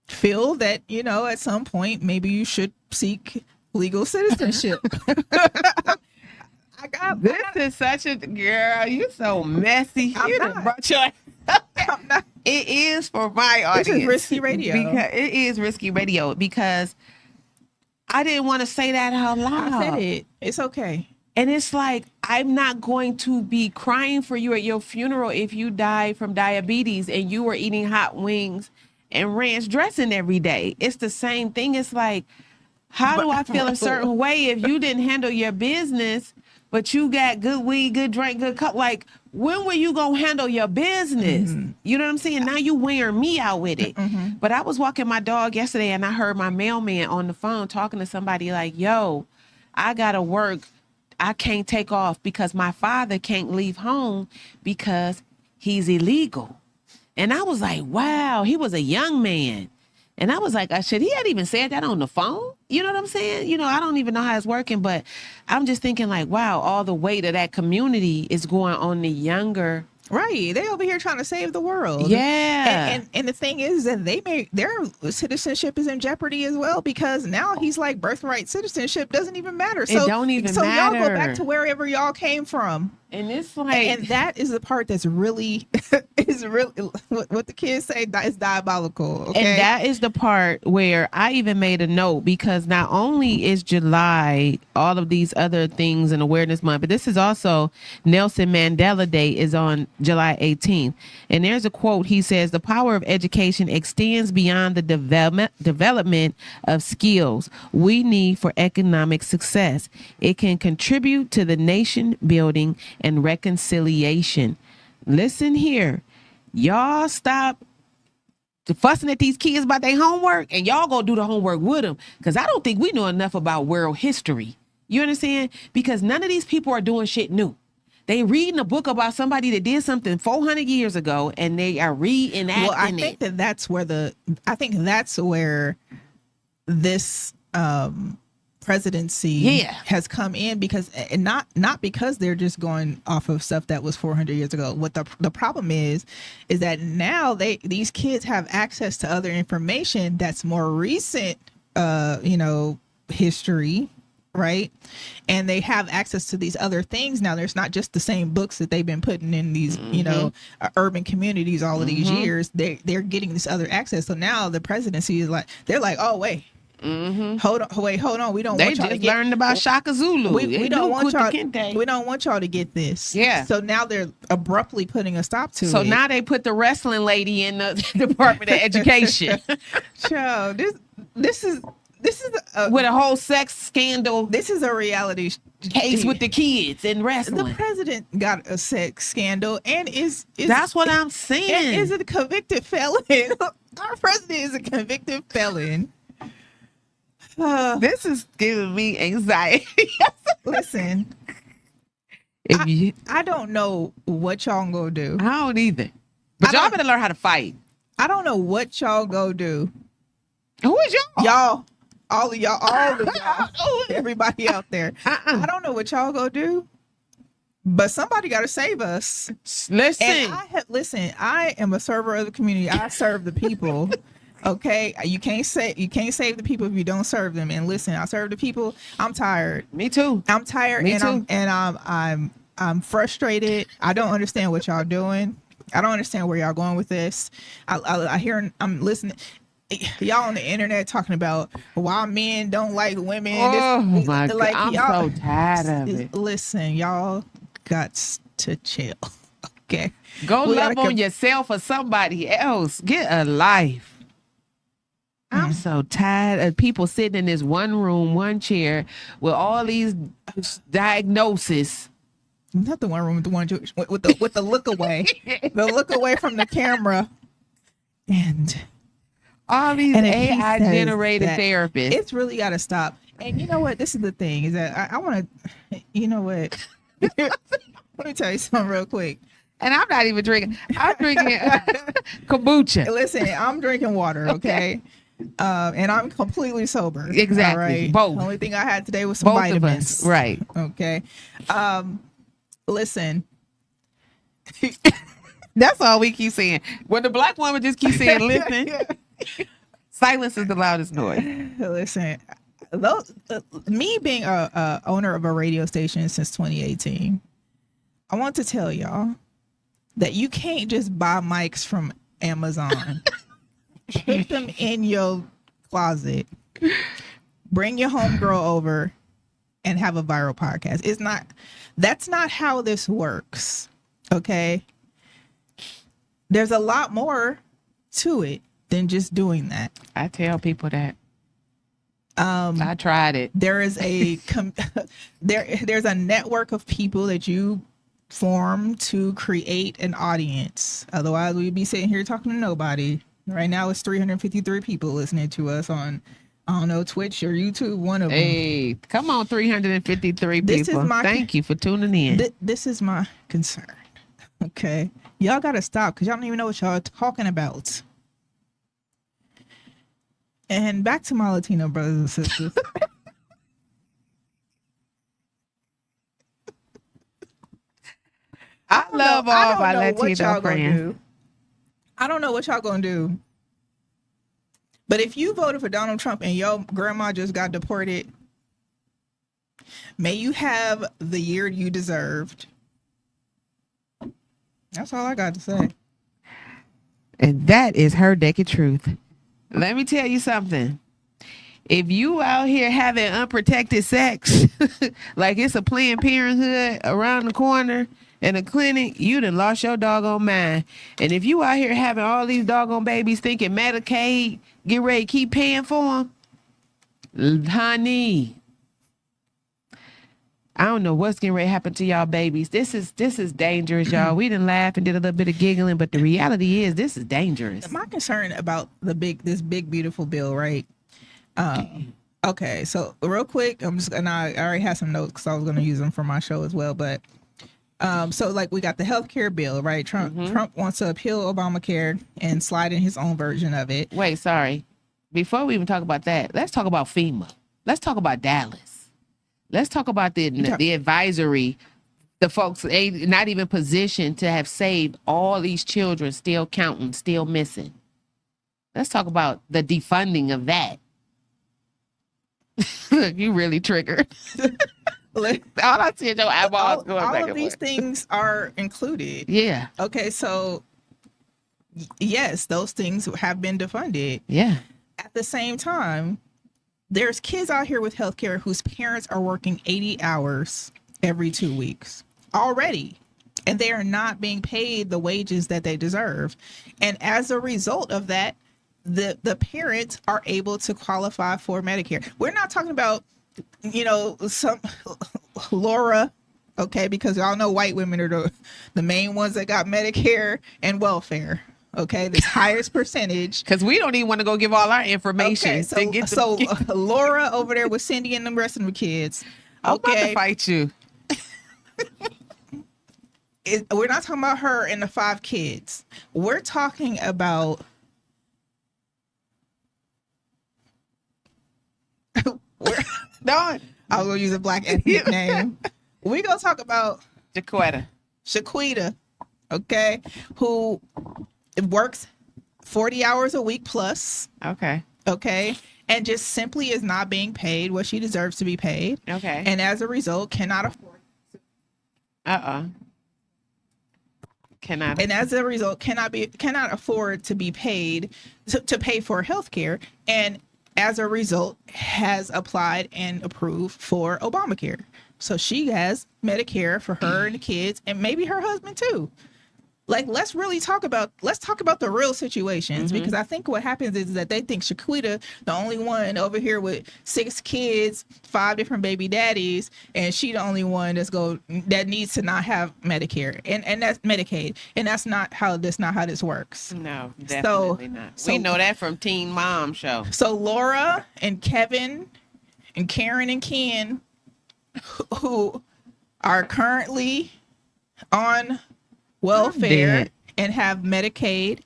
feel that, at some point, maybe you should seek legal citizenship. This is such a girl. You so messy. You done brought your. I'm not. It is for my audience. This is risky radio. Because it is risky radio because I didn't want to say that out loud. I said it. It's okay. And it's like, I'm not going to be crying for you at your funeral if you die from diabetes and you were eating hot wings and ranch dressing every day. It's the same thing. It's like, how do I feel a certain way if you didn't handle your business? But you got good weed, good drink, good cup. Like, when were you going to handle your business? Mm-hmm. You know what I'm saying? Now you wearing me out with it. Mm-hmm. But I was walking my dog yesterday and I heard my mailman on the phone talking to somebody like, yo, I got to work. I can't take off because my father can't leave home because he's illegal. And I was like, wow, he was a young man. And I was like, he had even said that on the phone. You know what I'm saying? I don't even know how it's working, but I'm just thinking like, wow, all the weight of that community is going on the younger. Right. They over here trying to save the world. Yeah. And the thing is that their citizenship is in jeopardy as well, because now he's like, birthright citizenship doesn't even matter. So it don't even matter. Y'all go back to wherever y'all came from. And it's like, and that is the part that's really what the kids say is diabolical. Okay? And that is the part where I even made a note, because not only is July all of these other things in Awareness Month, but this is also Nelson Mandela Day is on July 18th. And there's a quote. He says, the power of education extends beyond the development of skills we need for economic success. It can contribute to the nation building and reconciliation. Listen here. Y'all stop fussing at these kids about their homework and y'all go do the homework with them, because I don't think we know enough about world history. You understand? Because none of these people are doing shit new. They reading a book about somebody that did something 400 years ago and they are reenacting it. Well, I think that's where this presidency has come in, because not because they're just going off of stuff that was 400 years ago. What the problem is that now these kids have access to other information that's more recent, history, right? And they have access to these other things now. There's not just the same books that they've been putting in these, urban communities all of these years. They're getting this other access. So now the presidency is like, they're like, oh wait. Mm-hmm. Hold on. We don't want y'all to get learned about Shaka Zulu. We don't want y'all to get this. Yeah. So now they're abruptly putting a stop to it. So now they put the wrestling lady in the Department of Education. Child, this is with a whole sex scandal. This is a reality case with the kids in wrestling. The president got a sex scandal and is that's what I'm saying. And is a convicted felon Our president is a convicted felon. This is giving me anxiety. Listen, I don't know what y'all gonna do. I don't either. But y'all better learn how to fight. I don't know what y'all go do. Who is y'all? Y'all. All of y'all. Everybody out there. I don't know what y'all go do. But somebody got to save us. Listen. I am a server of the community. I serve the people. Okay, you can't save the people if you don't serve them. And listen, I serve the people. I'm tired. Me too. I'm tired. I'm frustrated. I don't understand what y'all doing. I don't understand where y'all going with this. I'm listening. Y'all on the internet talking about why men don't like women. My God, I'm so tired of it. Listen, y'all got to chill. Okay, go love on yourself or somebody else. Get a life. I'm so tired of people sitting in this one room, one chair with all these diagnoses. Not the one room with the one with the look away, the look away from the camera, and all these AI generated therapists. It's really got to stop. And you know what? This is the thing is that I want to. You know what? Let me tell you something real quick. And I'm not even drinking. I'm drinking kombucha. Listen, I'm drinking water. Okay. And I'm completely sober. Exactly. All right? Both. The only thing I had today was some vitamins. Of us. Right. Okay. Listen. That's all we keep saying. When the black woman just keeps saying, listen. Silence is the loudest noise. Listen. Me being a owner of a radio station since 2018, I want to tell y'all that you can't just buy mics from Amazon. Keep them in your closet. Bring your homegirl over and have a viral podcast. That's not how this works. Okay. There's a lot more to it than just doing that. I tell people that. I tried it. There is there's a network of people that you form to create an audience. Otherwise, we'd be sitting here talking to nobody. Right now, it's 353 people listening to us on, I don't know, Twitch or YouTube. One of them. Hey, come on, 353 people. Thank you for tuning in. This is my concern. Okay, y'all gotta stop because y'all don't even know what y'all are talking about. And back to my Latino brothers and sisters. I love all my Latino friends. I don't know what y'all gonna do. But if you voted for Donald Trump and your grandma just got deported, may you have the year you deserved. That's all I got to say. And that is her naked truth. Let me tell you something. If you out here having unprotected sex, like it's a Planned Parenthood around the corner in a clinic, you done lost your doggone mind. And if you out here having all these doggone babies thinking Medicaid, get ready to keep paying for them, honey, I don't know what's getting ready to happen to y'all babies. This is dangerous, y'all. We done laugh and did a little bit of giggling, but the reality is this is dangerous. My concern about this big beautiful bill, right? Okay, so real quick, I already have some notes because I was going to use them for my show as well, but so like we got the healthcare bill, right? Trump wants to appeal Obamacare and slide in his own version of it. Wait, sorry. Before we even talk about that, let's talk about FEMA. Let's talk about Dallas. Let's talk about the advisory. The folks ain't not even positioned to have saved all these children still counting, still missing. Let's talk about the defunding of that. Look, you really triggered. All I see is your eyeballs going back and forth. All of these things are included. Yeah. Okay, so yes, those things have been defunded. Yeah. At the same time, there's kids out here with healthcare whose parents are working 80 hours every 2 weeks already, and they are not being paid the wages that they deserve. And as a result of that, the parents are able to qualify for Medicare. We're not talking about, some Laura, okay, because y'all know white women are the main ones that got Medicare and welfare. Okay, this highest percentage. Because we don't even want to go give all our information. Okay, so Laura over there with Cindy and the rest of the kids. I'm about to fight you. We're not talking about her and the 5 kids. We're talking about No, I was gonna use a black ethnic name. We're gonna talk about Shaquita, okay, who works 40 hours a week plus. Okay, and just simply is not being paid what she deserves to be paid. Okay, and as a result, cannot afford. Cannot. And as a result, cannot afford to be paid to pay for health care, and as a result has applied and approved for Obamacare. So she has Medicare for her and the kids and maybe her husband too. Like, let's talk about the real situations, because I think what happens is that they think Shaquita, the only one over here with 6 kids, 5 different baby daddies, and she the only one that needs to not have Medicare and that's Medicaid, and that's not how this works. No, definitely not. We know that from Teen Mom Show. So Laura and Kevin and Karen and Ken, who are currently on welfare and have Medicaid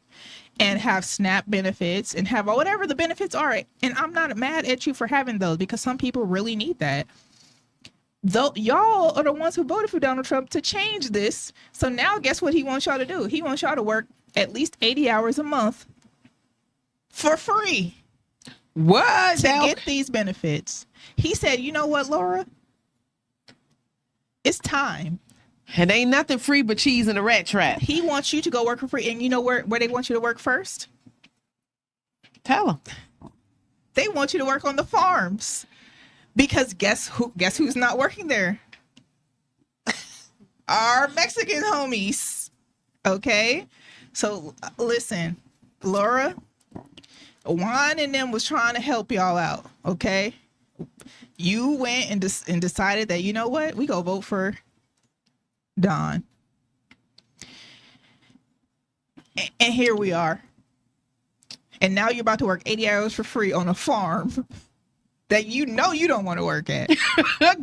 and have SNAP benefits and have whatever the benefits are. And I'm not mad at you for having those, because some people really need that. Though y'all are the ones who voted for Donald Trump to change this. So now guess what he wants y'all to do? He wants y'all to work at least 80 hours a month for free. What? To get these benefits. He said, you know what, Laura? It's time. And ain't nothing free but cheese in a rat trap. He wants you to go work for free. And you know where they want you to work first? Tell them. They want you to work on the farms. Because guess who's not working there? Our Mexican homies. Okay? So listen, Laura, Juan and them was trying to help y'all out. Okay? You went and decided that, you know what? We go vote for Don. And here we are. And now you're about to work 80 hours for free on a farm that you know you don't want to work at.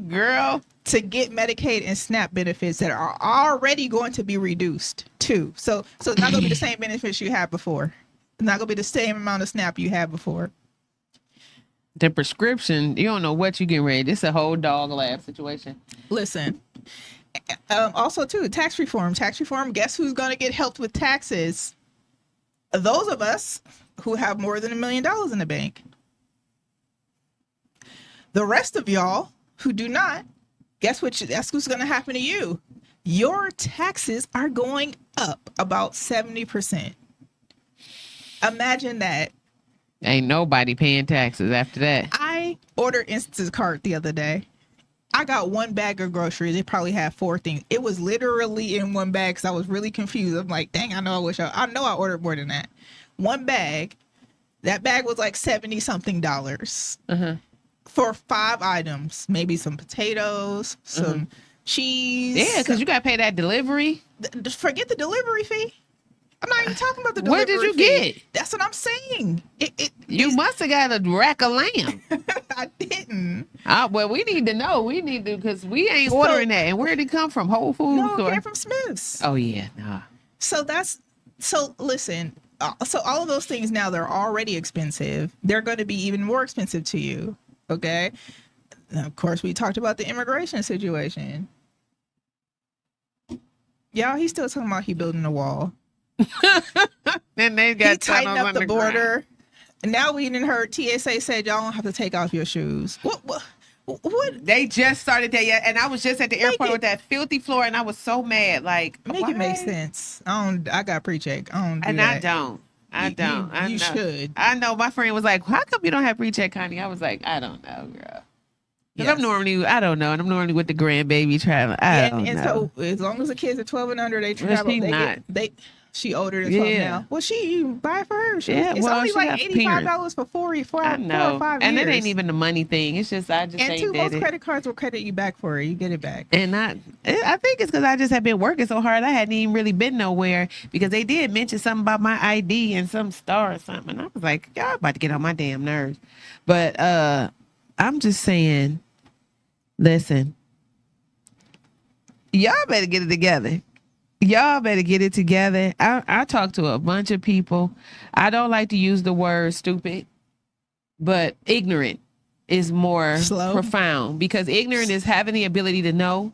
Girl. To get Medicaid and SNAP benefits that are already going to be reduced too. So it's not going to be the same benefits you had before. It's not going to be the same amount of SNAP you had before. The prescription, you don't know what you're getting ready. This is a whole dog lab situation. Listen. Also, too, tax reform. Guess who's going to get helped with taxes? Those of us who have more than $1 million in the bank. The rest of y'all who do not, guess what's going to happen to you? Your taxes are going up about 70%. Imagine that. Ain't nobody paying taxes after that. I ordered Instacart the other day. I got 1 bag of groceries. It probably had 4 things. It was literally in 1 bag because I was really confused. I'm like, dang, I know I ordered more than that. 1 bag. That bag was like $70-something for 5 items. Maybe some potatoes, some cheese. Yeah, because you got to pay that delivery. Forget the delivery fee. I'm not even talking about the delivery fee. What did you get? That's what I'm saying. You must have got a rack of lamb. I didn't. Well, we need to know. We need to, because we ain't ordering that. And where did it come from? Whole Foods? No, it came from Smith's. Oh, yeah. Nah. So listen. So all of those things now, they're already expensive. They're going to be even more expensive to you. Okay. Now, of course, we talked about the immigration situation. Y'all, he's still talking about he building a wall. Then they got he tightened up the border. And now we didn't heard TSA said y'all don't have to take off your shoes. What? They just started that, yeah. And I was just at the airport with that filthy floor, and I was so mad. Like, make it make sense. I got pre-check. I don't. You should. I know. My friend was like, "How come you don't have pre-check, Connie?" I was like, "I don't know, girl." Yes. I'm normally, I don't know, and I'm normally with the grandbaby traveling. I don't know. So as long as the kids are 12 and under, they travel. She older than 12 now. Well, she buy it for her. It's only like $85 for 4 or 5 years. And it ain't even the money thing. It's just I just and ain't most credit cards will credit you back for it. You get it back. And I think it's because I just have been working so hard. I hadn't even really been nowhere because they did mention something about my ID and some star or something. And I was like, y'all about to get on my damn nerves. But I'm just saying, listen, y'all better get it together. Y'all better get it together. I talk to a bunch of people. I don't like to use the word stupid, but ignorant is more profound, because ignorant is having the ability to know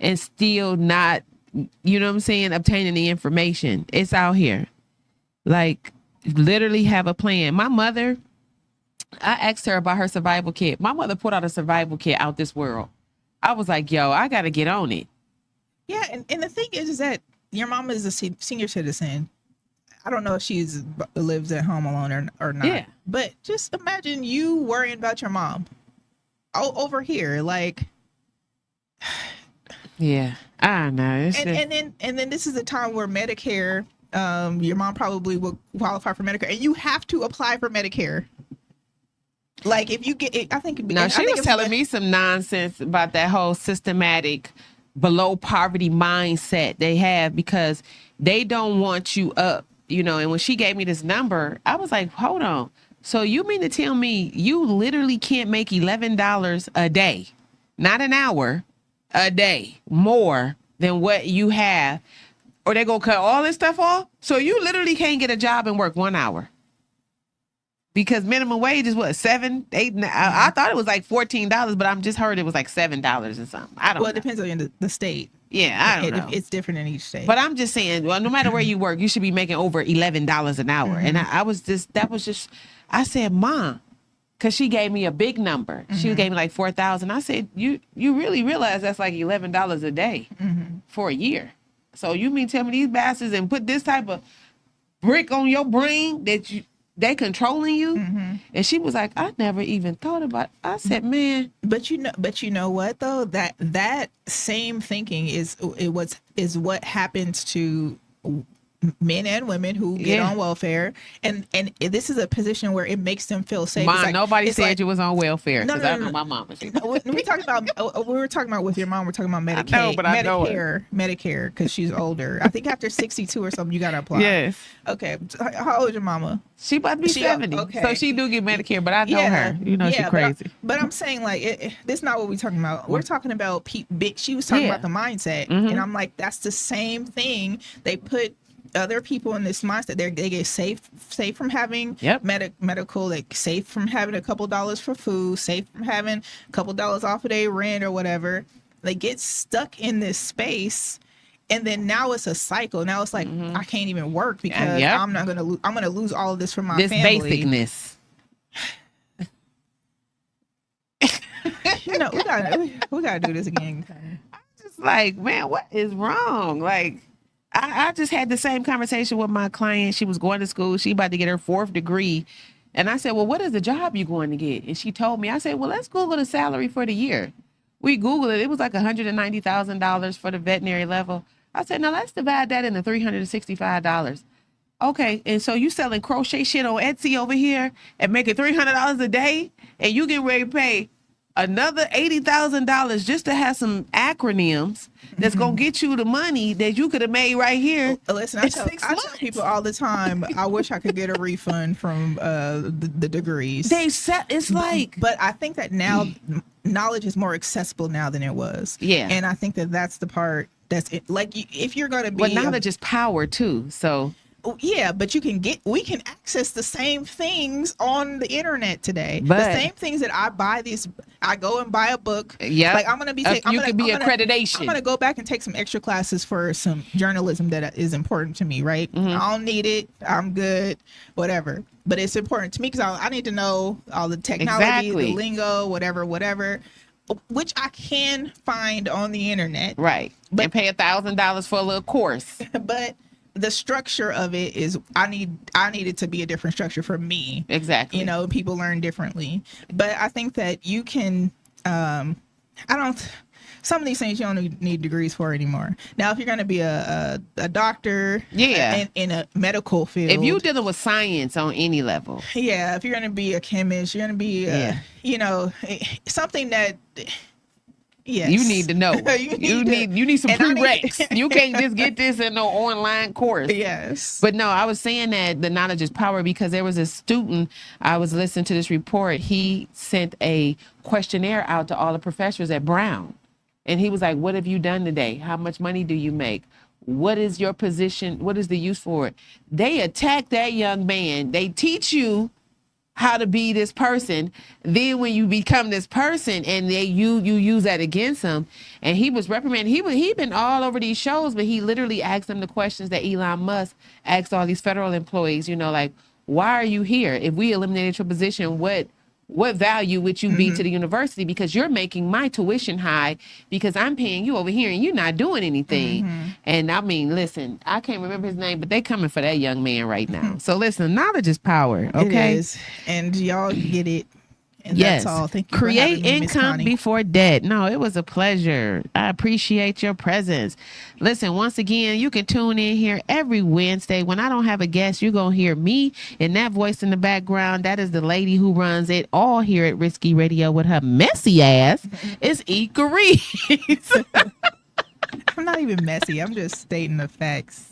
and still not, you know what I'm saying, obtaining the information. It's out here. Like, literally have a plan. My mother, I asked her about her survival kit. My mother put out a survival kit out this world. I was like, yo, I got to get on it. Yeah, and the thing is that your mom is a senior citizen. I don't know if she lives at home alone or not. Yeah. But just imagine you worrying about your mom over here, like. Yeah, I know. And then this is a time where Medicare, your mom probably will qualify for Medicare, and you have to apply for Medicare. Like, if you get it, I think. She was telling me some nonsense about that whole systematic below poverty mindset they have, because they don't want you up, you know. And when she gave me this number, I was like, hold on. So you mean to tell me you literally can't make $11 a day, not an hour, a day, more than what you have, or they gonna cut all this stuff off? So you literally can't get a job and work 1 hour. Because minimum wage is what, $7, $8? I thought it was like $14, but I'm just heard it was like $7 or something. I don't know. Well, it depends on the state. Yeah, I don't know. It's different in each state. But I'm just saying, well, no matter where you work, you should be making over $11 an hour. Mm-hmm. And I said, Mom, because she gave me a big number. Mm-hmm. She gave me like 4,000. I said, you really realize that's like $11 a day for a year. So you mean tell me these bastards and put this type of brick on your brain that they controlling you? Mm-hmm. And she was like, I never even thought about it. I said, man. But you know what though? That same thinking is what happens to men and women who get on welfare, and this is a position where it makes them feel safe. Mom, nobody said you was on welfare. No, I know my mom was. We were talking about with your mom. We're talking about Medicaid, Medicare, because she's older. I think after 62 or something, you gotta apply. Yes. Okay. How old is your mama? She about to be 70. Okay. So she do get Medicare, but I know her. You know, she's crazy. But I'm saying, like, this is not what we're talking about. We're talking about she was talking about the mindset, and I'm like, that's the same thing. They put other people in this mindset. They get safe from having medical, like safe from having a couple dollars for food, safe from having a couple dollars off of their rent or whatever. They get stuck in this space, and then now it's a cycle. Now it's like I can't even work because I'm gonna lose all of this from my family. Basicness. You know, we gotta do this again. I'm just like, man, what is wrong? Like, I just had the same conversation with my client. She was going to school. She about to get her 4th degree. And I said, well, what is the job you going to get? And she told me, I said, well, let's Google the salary for the year. We Googled it. It was like $190,000 for the veterinary level. I said, now let's divide that into $365. Okay. And so you selling crochet shit on Etsy over here and making $300 a day, and you get ready to pay another $80,000 just to have some acronyms that's gonna get you the money that you could have made right here. Listen, I tell people all the time, I wish I could get a refund from the degrees. But I think that now knowledge is more accessible now than it was. Yeah, and I think that's the part that's it. Like, if you're gonna be, well, knowledge is power too. So. Yeah, but we can access the same things on the internet today. But the same things that I go and buy a book. Yeah, like I'm gonna be. accreditation. I'm gonna go back and take some extra classes for some journalism that is important to me. Right? Mm-hmm. I don't need it. I'm good. Whatever. But it's important to me because I need to know all the technology, the lingo, whatever, which I can find on the internet. Right. But and pay $1,000 for a little course. But the structure of it is I need it to be a different structure for me. Exactly. You know, people learn differently. But I think that you can some of these things you don't need degrees for anymore. Now, if you're going to be a doctor, in a medical field, if you're dealing with science on any level, if you're going to be a chemist, you're going to be, something that. Yes. You need to know. you need some prereqs. You can't just get this in no online course. Yes. But no, I was saying that the knowledge is power because there was a student, I was listening to this report. He sent a questionnaire out to all the professors at Brown. And he was like, what have you done today? How much money do you make? What is your position? What is the use for it? They attack that young man. They teach you how to be this person. Then when you become this person and you use that against him, and he was reprimanded. He been all over these shows, but he literally asked them the questions that Elon Musk asked all these federal employees, like, why are you here? If we eliminated your position, what value would you be to the university? Because you're making my tuition high because I'm paying you over here and you're not doing anything. And I mean, listen, I can't remember his name, but they coming for that young man right now. So listen, knowledge is power. Okay. It is. And y'all get it. And yes. That's all. Thank you. Create for having me, income before debt. No, it was a pleasure. I appreciate your presence. Listen, once again, you can tune in here every Wednesday. When I don't have a guest, you're going to hear me and that voice in the background. That is the lady who runs it all here at Risky Radio with her messy ass. It's Icarice. I'm not even messy. I'm just stating the facts.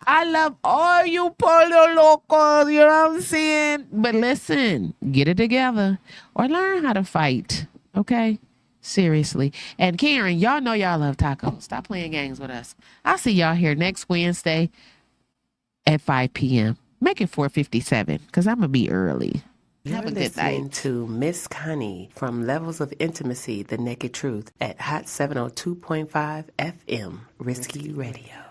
I love all you polo locos, you know what I'm saying? But listen, get it together or learn how to fight, okay? Seriously. And Karen, y'all know y'all love tacos. Stop playing games with us. I'll see y'all here next Wednesday at 5 p.m. Make it 4:57 because I'm going to be early. Have a good night. To Miss Connie from Levels of Intimacy, The Naked Truth at Hot 702.5 FM, Risky Radio.